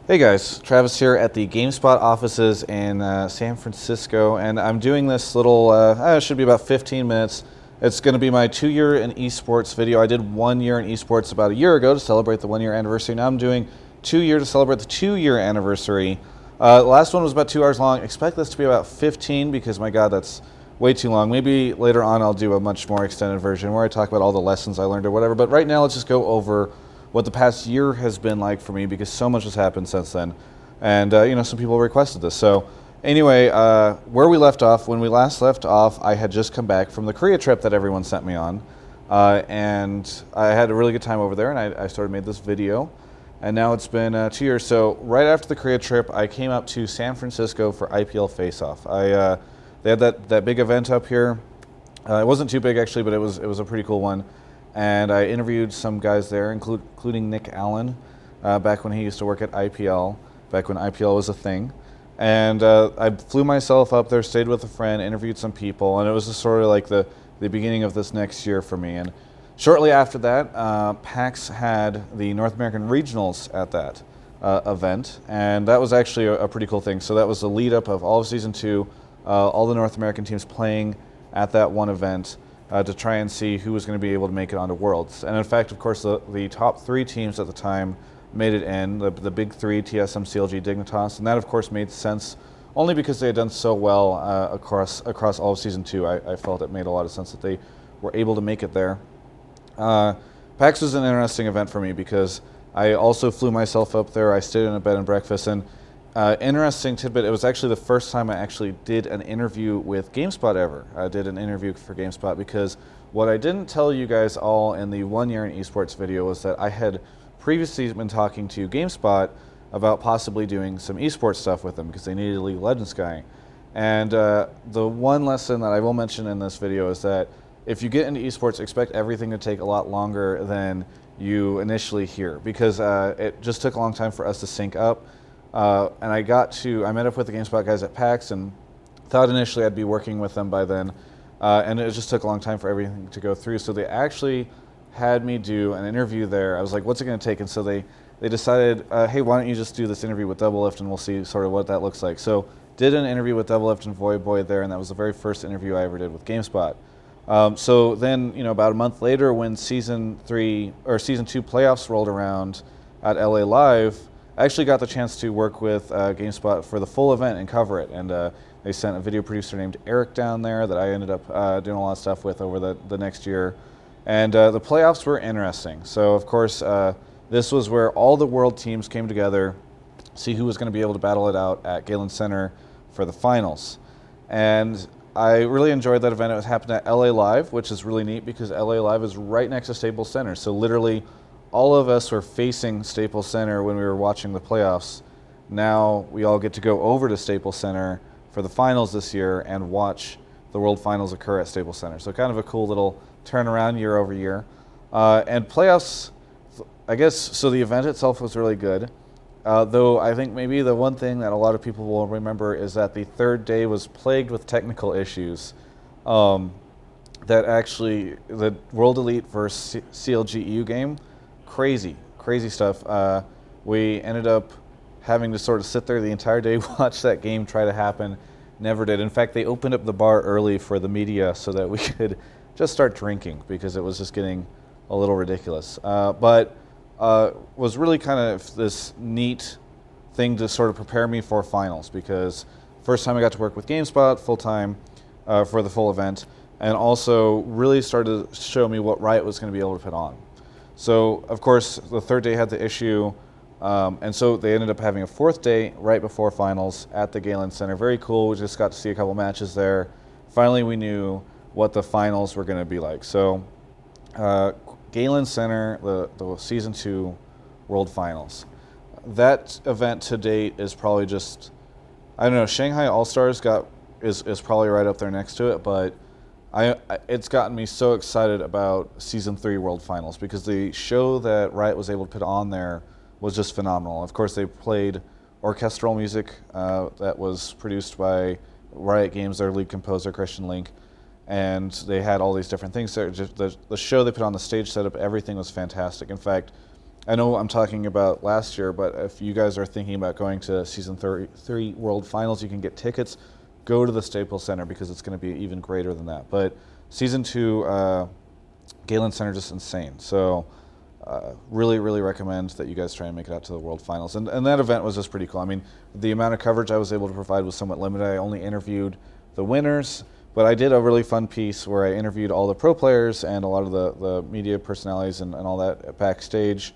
Hey guys, Travis here at the GameSpot offices in San Francisco, and I'm doing this little, it should be about 15 minutes. It's going to be my 2-year in esports video. I did 1 year in esports about a year ago to celebrate the 1-year anniversary. Now I'm doing 2 years to celebrate the 2-year anniversary. The last one was about 2 hours long. Expect this to be about 15 because, my God, that's way too long. Maybe later on I'll do a much more extended version where I talk about all the lessons I learned or whatever, but right now let's just go over what the past year has been like for me because so much has happened since then. And, some people requested this. So anyway, where we left off, when we last left off, I had just come back from the Korea trip that everyone sent me on. And I had a really good time over there, and I started made this video. And now it's been 2 years. So right after the Korea trip, I came up to San Francisco for IPL Faceoff. They had that big event up here. It wasn't too big, actually, but it was a pretty cool one. And I interviewed some guys there, including Nick Allen, back when he used to work at IPL, back when IPL was a thing. And I flew myself up there, stayed with a friend, interviewed some people, and it was just sort of like the beginning of this next year for me. And shortly after that, PAX had the North American Regionals at that event, and that was actually a pretty cool thing. So that was the lead up of all of Season 2, all the North American teams playing at that one event. To try and see who was going to be able to make it onto Worlds. And in fact, of course, the top 3 teams at the time made it in, the big 3, TSM, CLG, Dignitas, and that of course made sense only because they had done so well across all of Season 2. I felt it made a lot of sense that they were able to make it there. PAX was an interesting event for me because I also flew myself up there. I stayed in a bed and breakfast, and interesting tidbit, it was actually the first time I actually did an interview with GameSpot ever. I did an interview for GameSpot because what I didn't tell you guys all in the 1 year in esports video was that I had previously been talking to GameSpot about possibly doing some esports stuff with them because they needed a League of Legends guy. And the one lesson that I will mention in this video is that if you get into esports, expect everything to take a lot longer than you initially hear because it just took a long time for us to sync up. And I met up with the GameSpot guys at PAX and thought initially I'd be working with them by then. And it just took a long time for everything to go through. So they actually had me do an interview there. I was like, what's it going to take? And so they decided, hey, why don't you just do this interview with Doublelift and we'll see sort of what that looks like. So did an interview with Doublelift and Voyboy there, and that was the very first interview I ever did with GameSpot. So then, about a month later when Season 2 playoffs rolled around at LA Live, I actually got the chance to work with GameSpot for the full event and cover it, and they sent a video producer named Eric down there that I ended up doing a lot of stuff with over the next year. And the playoffs were interesting. So, of course, this was where all the world teams came together, see who was going to be able to battle it out at Galen Center for the finals. And I really enjoyed that event. It happened at LA Live, which is really neat because LA Live is right next to Staples Center. So literally all of us were facing Staples Center when we were watching the playoffs. Now we all get to go over to Staples Center for the finals this year and watch the World Finals occur at Staples Center. So kind of a cool little turnaround year over year. And playoffs, I guess, so the event itself was really good. Though I think maybe the one thing that a lot of people will remember is that the third day was plagued with technical issues. That actually, the World Elite versus CLG EU game, crazy stuff. We ended up having to sort of sit there the entire day, watch that game try to happen. Never did. In fact, they opened up the bar early for the media so that we could just start drinking because it was just getting a little ridiculous. But was really kind of this neat thing to sort of prepare me for finals because first time I got to work with GameSpot full time for the full event, and also really started to show me what Riot was going to be able to put on. So, of course, the third day had the issue, and so they ended up having a fourth day right before finals at the Galen Center. Very cool. We just got to see a couple matches there. Finally, we knew what the finals were going to be like. So, Galen Center, the Season 2 World Finals. That event to date is probably just, I don't know, Shanghai All-Stars is probably right up there next to it, but it's gotten me so excited about Season 3 World Finals because the show that Riot was able to put on there was just phenomenal. Of course, they played orchestral music that was produced by Riot Games, their lead composer, Christian Link, and they had all these different things there. Just the show they put on, the stage setup, everything was fantastic. In fact, I know I'm talking about last year, but if you guys are thinking about going to Season 33 World Finals, you can get tickets. Go to the Staples Center because it's going to be even greater than that. But Season 2, Galen Center, just insane. So really, really recommend that you guys try and make it out to the World Finals. And that event was just pretty cool. I mean, the amount of coverage I was able to provide was somewhat limited. I only interviewed the winners, but I did a really fun piece where I interviewed all the pro players and a lot of the media personalities and all that backstage.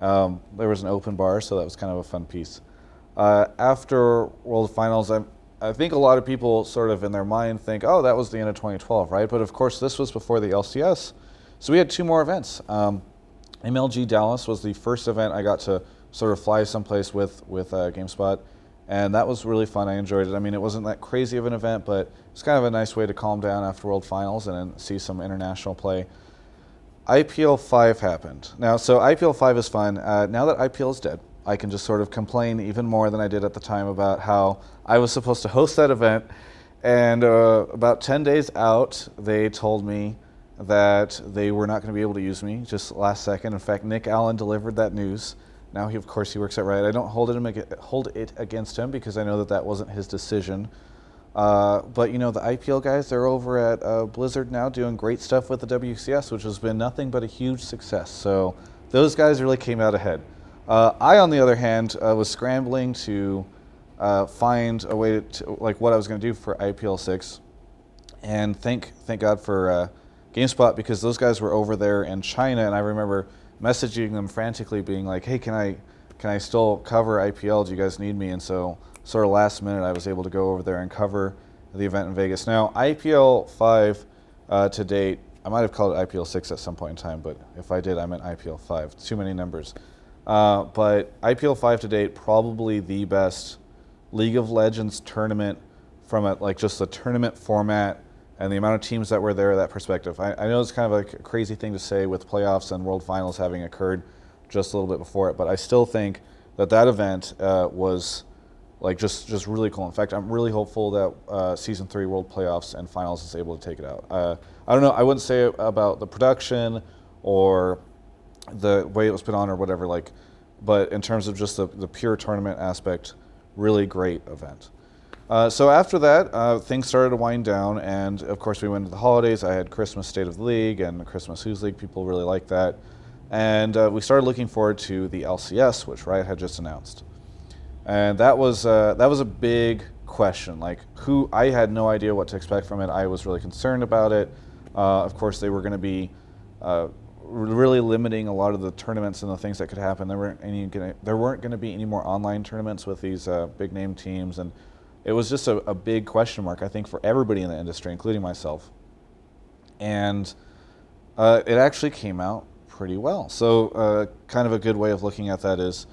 There was an open bar, so that was kind of a fun piece. After World Finals, I think a lot of people sort of in their mind think, oh, that was the end of 2012, right? But of course, this was before the LCS. So we had 2 more events. MLG Dallas was the first event I got to sort of fly someplace with GameSpot, and that was really fun. I enjoyed it. I mean, it wasn't that crazy of an event, but it's kind of a nice way to calm down after World Finals and then see some international play. IPL 5 happened. Now, so IPL 5 is fun. Now that IPL is dead, I can just sort of complain even more than I did at the time about how I was supposed to host that event, and about 10 days out, they told me that they were not going to be able to use me just last second. In fact, Nick Allen delivered that news. Now, of course, he works at Riot. I don't hold it against him because I know that wasn't his decision. But, you know, the IPL guys, they're over at Blizzard now doing great stuff with the WCS, which has been nothing but a huge success. So those guys really came out ahead. I, on the other hand, was scrambling to find a way to, like, what I was going to do for IPL 6. And thank God for GameSpot, because those guys were over there in China, and I remember messaging them frantically being like, hey, can I still cover IPL? Do you guys need me? And so sort of last minute I was able to go over there and cover the event in Vegas. Now, IPL 5 to date, I might have called it IPL 6 at some point in time, but if I did, I meant IPL 5. Too many numbers. But IPL 5 to date, probably the best League of Legends tournament from like just the tournament format and the amount of teams that were there, that perspective. I know it's kind of like a crazy thing to say with playoffs and World Finals having occurred just a little bit before it, but I still think that event was like just really cool. In fact, I'm really hopeful that Season 3 World Playoffs and Finals is able to take it out. I don't know, I wouldn't say about the production or the way it was put on or whatever, like, but in terms of just the pure tournament aspect, really great event. So after that, things started to wind down, and of course we went into the holidays. I had Christmas State of the League and Christmas Who's League. People really liked that. And we started looking forward to the LCS, which Riot had just announced. And that was a big question. Like, I had no idea what to expect from it. I was really concerned about it. Of course, they were going to be really limiting a lot of the tournaments and the things that could happen. There weren't going to be any more online tournaments with these big name teams, and it was just a big question mark, I think, for everybody in the industry, including myself. And it actually came out pretty well. So kind of a good way of looking at that is,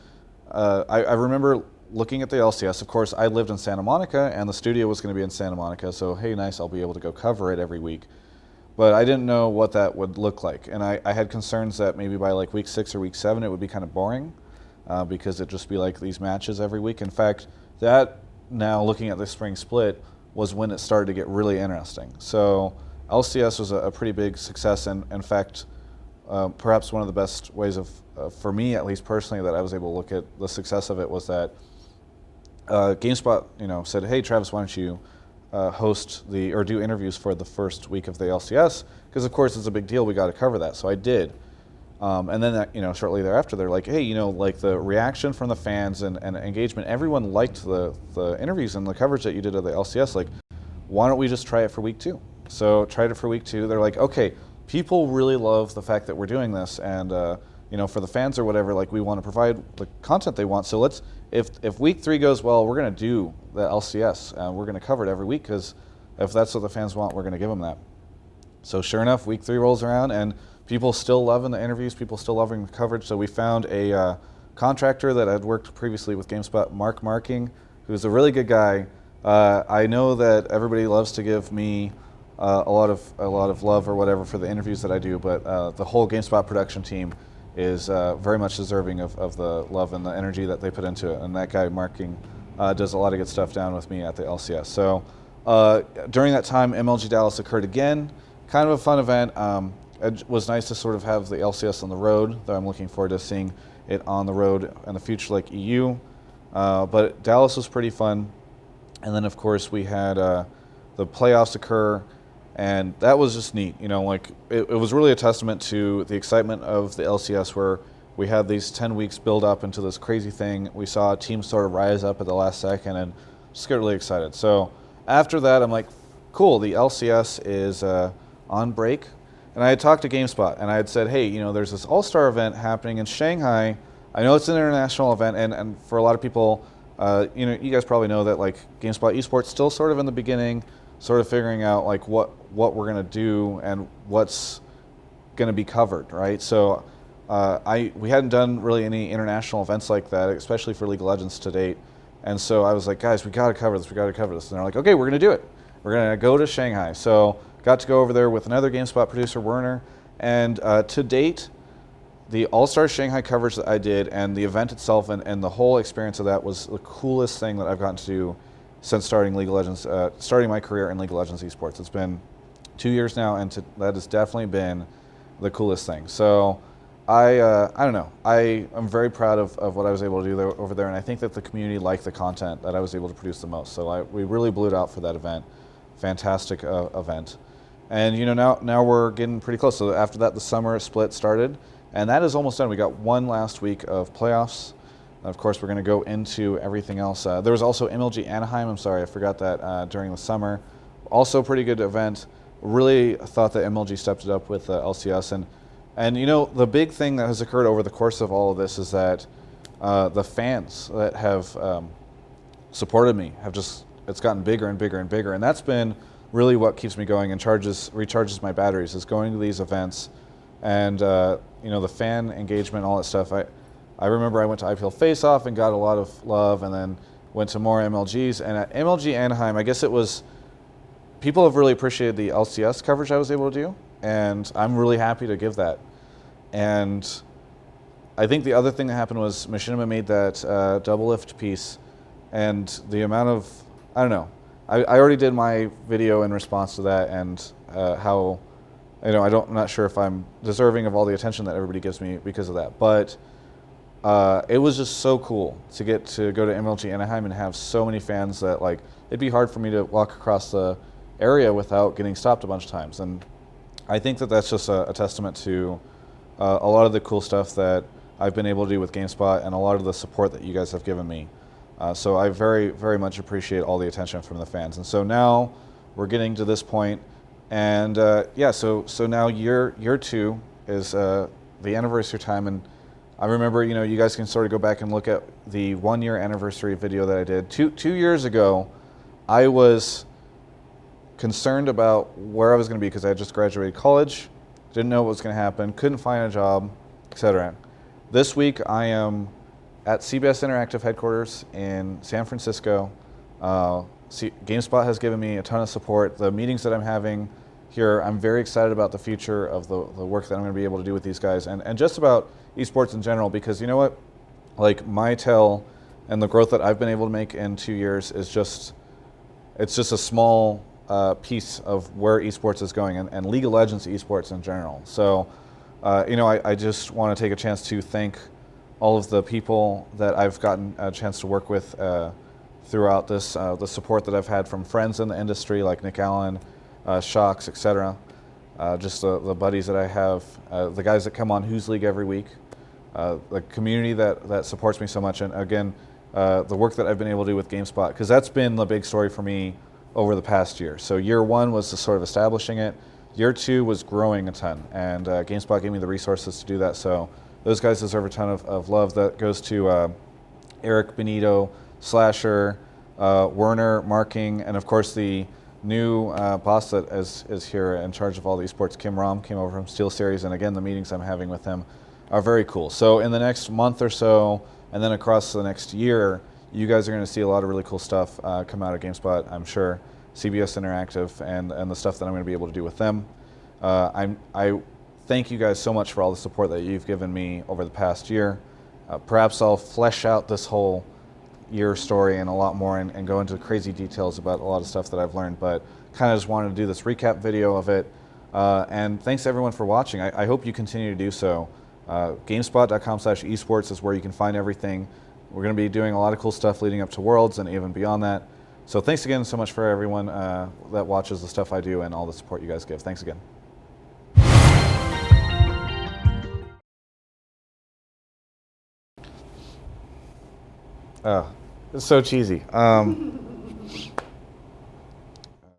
I remember looking at the LCS. Of course, I lived in Santa Monica, and the studio was going to be in Santa Monica, so hey, nice, I'll be able to go cover it every week. But I didn't know what that would look like, and I had concerns that maybe by like week 6 or week 7 it would be kind of boring, because it'd just be like these matches every week. In fact, that, now looking at the spring split, was when it started to get really interesting. So LCS was a pretty big success, and in fact, perhaps one of the best ways of, for me at least personally, that I was able to look at the success of it was that GameSpot, said, hey Travis, why don't you host or do interviews for the first week of the LCS, because of course it's a big deal, we got to cover that. So I did. And then shortly thereafter, they're like, hey, like the reaction from the fans and engagement, everyone liked the interviews and the coverage that you did of the LCS. Like, why don't we just try it for week 2? So tried it for week 2. They're like, okay, people really love the fact that we're doing this, and for the fans or whatever, like, we want to provide the content they want. So let's, if week 3 goes well, we're going to do the LCS, and we're going to cover it every week, because if that's what the fans want, we're going to give them that. So sure enough, week 3 rolls around, and people still loving the interviews, people still loving the coverage. So we found a contractor that had worked previously with GameSpot, Mark Marking, who's a really good guy. I know that everybody loves to give me a lot of love or whatever for the interviews that I do, but the whole GameSpot production team is very much deserving of the love and the energy that they put into it. And that guy, Marking, does a lot of good stuff down with me at the LCS. So during that time, MLG Dallas occurred again. Kind of a fun event. it was nice to sort of have the LCS on the road, though I'm looking forward to seeing it on the road in the future like EU. But Dallas was pretty fun. And then, of course, we had the playoffs occur, and that was just neat. You know, like it was really a testament to the excitement of the LCS, where we had these 10 weeks build up into this crazy thing. We saw teams sort of rise up at the last second and just get really excited. So after that, I'm like, cool, the LCS is on break. And I had talked to GameSpot, and I had said, hey, you know, there's this all-star event happening in Shanghai. I know it's an international event, and for a lot of people, you know, you guys probably know that like GameSpot esports still sort of in the beginning, sort of figuring out like what we're gonna do and what's gonna be covered, right? So we hadn't done really any international events like that, especially for League of Legends to date. And so I was like, guys, we gotta cover this. And they're like, okay, we're gonna do it. We're gonna go to Shanghai. So got to go over there with another GameSpot producer, Werner, and to date, the All-Star Shanghai coverage that I did and the event itself and the whole experience of that was the coolest thing that I've gotten to do since starting League of Legends, starting my career in League of Legends esports. It's been 2 years now, and that has definitely been the coolest thing. So I don't know. I am very proud of what I was able to do over there, and I think that the community liked the content that I was able to produce the most. So we really blew it out for that event. Fantastic event. And you know, now we're getting pretty close. So after that, the summer split started. And that is almost done. We got one last week of playoffs. Of course, we're going to go into everything else. There was also MLG Anaheim. I'm sorry, I forgot that during the summer. Also, pretty good event. Really thought that MLG stepped it up with LCS. And you know, the big thing that has occurred over the course of all of this is that the fans that have supported me it's gotten bigger and bigger and bigger. And that's been really what keeps me going and recharges my batteries, is going to these events. And you know, the fan engagement, all that stuff. I remember I went to IPL Faceoff and got a lot of love, and then went to more MLGs. And at MLG Anaheim, I guess people have really appreciated the LCS coverage I was able to do, and I'm really happy to give that. And I think the other thing that happened was Machinima made that double lift piece, and the amount of, I don't know, I already did my video in response to that, and how, you know, I'm not sure if I'm deserving of all the attention that everybody gives me because of that, but it was just so cool to get to go to MLG Anaheim and have so many fans that, like, it'd be hard for me to walk across the area without getting stopped a bunch of times. And I think that that's just a testament to a lot of the cool stuff that I've been able to do with GameSpot and a lot of the support that you guys have given me. So I very, very much appreciate all the attention from the fans. And so now we're getting to this point. And yeah, so now year 2 is the anniversary time, and I remember, you know, you guys can sort of go back and look at the 1 year anniversary video that I did. Two years ago, I was concerned about where I was going to be because I had just graduated college, didn't know what was going to happen, couldn't find a job, etc. This week, I am at CBS Interactive headquarters in San Francisco. GameSpot has given me a ton of support. The meetings that I'm having here, I'm very excited about the future of the work that I'm going to be able to do with these guys, and just about esports in general, because you know what? Like, my tell and the growth that I've been able to make in 2 years is just a small piece of where esports is going, and League of Legends esports in general. So, you know, I just want to take a chance to thank all of the people that I've gotten a chance to work with throughout this, the support that I've had from friends in the industry like Nick Allen, Shocks, etc. Just the buddies that I have, the guys that come on Who's League every week, the community that supports me so much, and again, the work that I've been able to do with GameSpot, because that's been the big story for me over the past year. So year 1 was the sort of establishing it. Year 2 was growing a ton, and GameSpot gave me the resources to do that. So those guys deserve a ton of love. That goes to Eric, Benito, Slasher, Werner, Marking, and of course the new boss that is here in charge of all the esports, Kim Rom, came over from SteelSeries, and again, the meetings I'm having with him are very cool. So in the next month or so, and then across the next year, you guys are going to see a lot of really cool stuff come out of GameSpot, I'm sure. CBS Interactive and the stuff that I'm going to be able to do with them. I thank you guys so much for all the support that you've given me over the past year. Perhaps I'll flesh out this whole year story and a lot more and go into crazy details about a lot of stuff that I've learned, but kind of just wanted to do this recap video of it. And thanks everyone for watching. I hope you continue to do so. GameSpot.com/esports is where you can find everything. We're going to be doing a lot of cool stuff leading up to Worlds and even beyond that. So thanks again so much for everyone that watches the stuff I do and all the support you guys give. Thanks again. It's so cheesy.